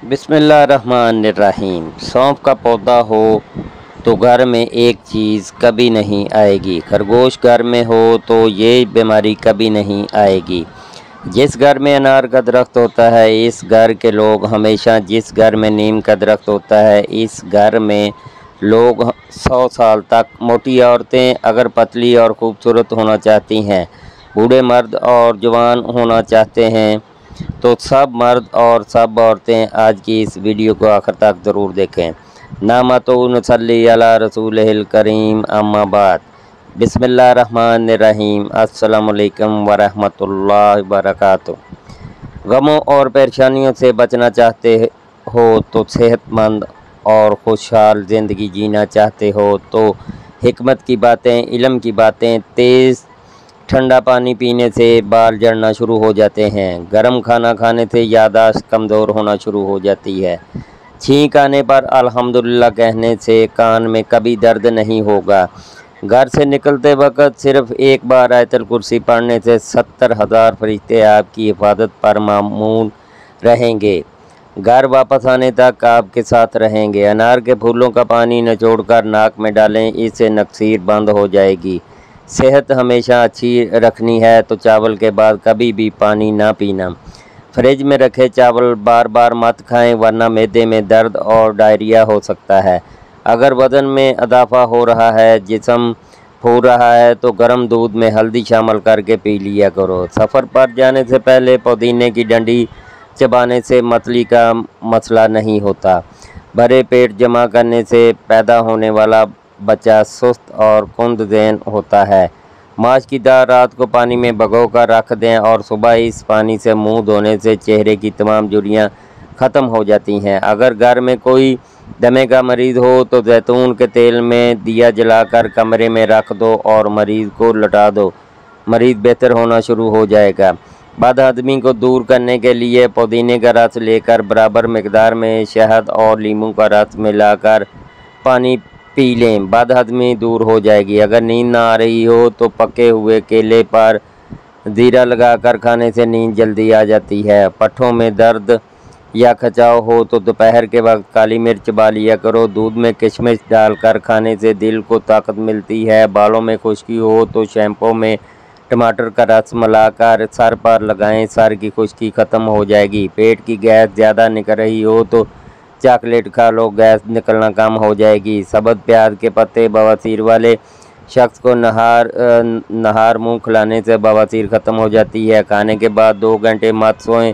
बिस्मिल्लाहिर्रहमानिर्रहीम। सौंफ का पौधा हो तो घर में एक चीज़ कभी नहीं आएगी। खरगोश घर में हो तो ये बीमारी कभी नहीं आएगी। जिस घर में अनार का दरख्त होता है इस घर के लोग हमेशा, जिस घर में नीम का दरख्त होता है इस घर में लोग 100 साल तक। मोटी औरतें अगर पतली और खूबसूरत होना चाहती हैं, बूढ़े मर्द और जवान होना चाहते हैं तो सब मर्द और सब औरतें आज की इस वीडियो को आखिर तक ज़रूर देखें। नामतुन सल्ली अला रसूलिल करीम, अम्मा बाद। बिस्मिल्लाहिर्रहमानिर्रहीम। अस्सलामु अलैकुम वरहमतुल्लाहि वबरकातुहू। गमों और परेशानियों से बचना चाहते हो तो सेहतमंद और खुशहाल ज़िंदगी जीना चाहते हो तो हिकमत की बातें, इल्म की बातें। तेज़ ठंडा पानी पीने से बाल झड़ना शुरू हो जाते हैं। गर्म खाना खाने से याददाश्त कमज़ोर होना शुरू हो जाती है। छींक आने पर अल्हम्दुलिल्लाह कहने से कान में कभी दर्द नहीं होगा। घर से निकलते वक्त सिर्फ़ एक बार आयतुल कुर्सी पढ़ने से 70,000 फरिश्ते आपकी हिफाजत पर मामून रहेंगे। घर वापस आने तक आपके साथ रहेंगे। अनार के फूलों का पानी निचोड़कर नाक में डालें, इससे नक्सीर बंद हो जाएगी। सेहत हमेशा अच्छी रखनी है तो चावल के बाद कभी भी पानी ना पीना। फ्रिज में रखे चावल बार बार मत खाएं वरना मैदे में दर्द और डायरिया हो सकता है। अगर वज़न में इजाफा हो रहा है, जिस्म फूल रहा है तो गर्म दूध में हल्दी शामिल करके पी लिया करो। सफ़र पर जाने से पहले पुदीने की डंडी चबाने से मतली का मसला नहीं होता। भरे पेट जमा करने से पैदा होने वाला बच्चा सुस्त और कुंद ज़हन होता है। माश की दाल रात को पानी में भिगोकर रख दें और सुबह इस पानी से मुंह धोने से चेहरे की तमाम झुर्रियाँ ख़त्म हो जाती हैं। अगर घर में कोई दमे का मरीज़ हो तो जैतून के तेल में दिया जलाकर कमरे में रख दो और मरीज़ को लटा दो। मरीज़ बेहतर होना शुरू हो जाएगा। बदहज़मी को दूर करने के लिए पुदीने का रस लेकर बराबर मकदार में शहद और नींबू का रस मिलाकर पानी पी लें, बदहज़मी दूर हो जाएगी। अगर नींद ना आ रही हो तो पके हुए केले पर ज़ीरा लगाकर खाने से नींद जल्दी आ जाती है। पट्ठों में दर्द या खिंचाव हो तो दोपहर के वक्त काली मिर्च चबा लिया करो। दूध में किशमिश डालकर खाने से दिल को ताकत मिलती है। बालों में खुश्की हो तो शैम्पू में टमाटर का रस मिलाकर सर पर लगाएं, सर की खुश्की ख़त्म हो जाएगी। पेट की गैस ज़्यादा निकल रही हो तो चॉकलेट खा लो, गैस निकलना कम हो जाएगी। सब्ज़ प्याज के पत्ते बवासीर वाले शख्स को नहार मुंह खिलाने से बवासीर ख़त्म हो जाती है। खाने के बाद 2 घंटे मत सोएं,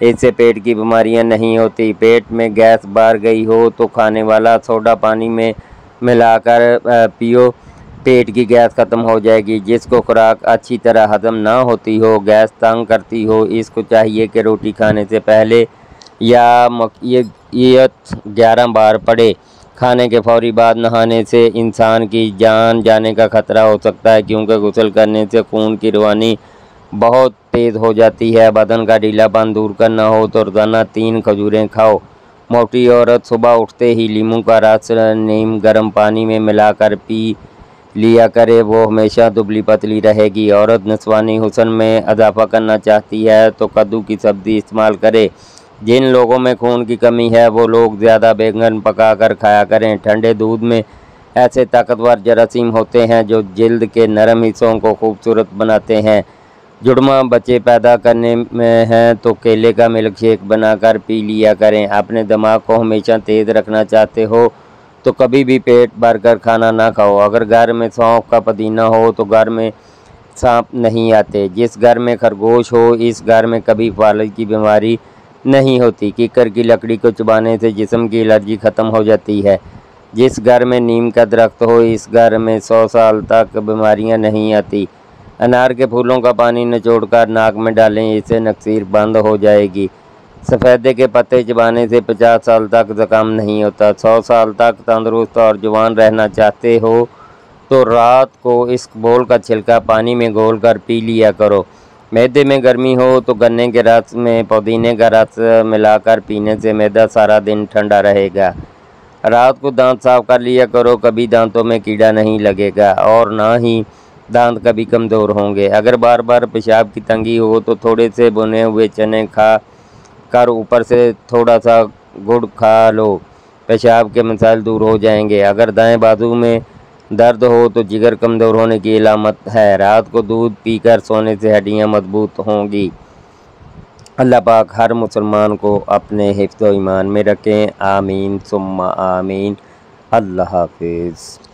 इससे पेट की बीमारियां नहीं होती। पेट में गैस बढ़ गई हो तो खाने वाला सोडा पानी में मिलाकर पियो, पेट की गैस ख़त्म हो जाएगी। जिसको खुराक अच्छी तरह हज़म ना होती हो, गैस तंग करती हो, इसको चाहिए कि रोटी खाने से पहले या मक़यत 11 बार पढ़े। खाने के फौरी बाद नहाने से इंसान की जान जाने का ख़तरा हो सकता है, क्योंकि गुस्ल करने से खून की रवानी बहुत तेज़ हो जाती है। बदन का ढीलापन दूर करना हो तो रोज़ाना 3 खजूरें खाओ। मोटी औरत सुबह उठते ही नींबू का रस नीम गर्म पानी में मिलाकर पी लिया करे, वो हमेशा दुबली पतली रहेगी। औरत नस्वानी हुस्न में इजाफा करना चाहती है तो कद्दू की सब्ज़ी इस्तेमाल करे। जिन लोगों में खून की कमी है वो लोग ज़्यादा बैंगन पकाकर खाया करें। ठंडे दूध में ऐसे ताकतवर जरासीम होते हैं जो जिल्द के नरम हिस्सों को खूबसूरत बनाते हैं। जुड़वा बच्चे पैदा करने में हैं तो केले का मिल्क शेक बनाकर पी लिया करें। अपने दिमाग को हमेशा तेज़ रखना चाहते हो तो कभी भी पेट भरकर खाना ना खाओ। अगर घर में सौंफ का पुदीना हो तो घर में सांप नहीं आते। जिस घर में खरगोश हो इस घर में कभी फालज की बीमारी नहीं होती। कीकर की लकड़ी को चबाने से जिस्म की एलर्जी ख़त्म हो जाती है। जिस घर में नीम का दरख्त हो इस घर में 100 साल तक बीमारियां नहीं आती। अनार के फूलों का पानी निचोड़कर नाक में डालें, इससे नक्सीर बंद हो जाएगी। सफ़ेदे के पत्ते चबाने से 50 साल तक ज़ुकाम नहीं होता। 100 साल तक तंदुरुस्त और जवान रहना चाहते हो तो रात को इस बोल का छिलका पानी में घोल कर पी लिया करो। मैदे में गर्मी हो तो गन्ने के रस में पुदीने का रस मिलाकर पीने से मैदा सारा दिन ठंडा रहेगा। रात को दांत साफ कर लिया करो, कभी दांतों में कीड़ा नहीं लगेगा और ना ही दांत कभी कमज़ोर होंगे। अगर बार बार पेशाब की तंगी हो तो थोड़े से भुने हुए चने खा कर ऊपर से थोड़ा सा गुड़ खा लो, पेशाब के मसाइल दूर हो जाएंगे। अगर दाएं बाजू में दर्द हो तो जिगर कमज़ोर होने की अलामत है। रात को दूध पीकर सोने से हड्डियां मजबूत होंगी। अल्लाह पाक हर मुसलमान को अपने हिफ्ज़ व ईमान में रखें। आमीन सुम्मा आमीन। अल्लाह हाफिज़।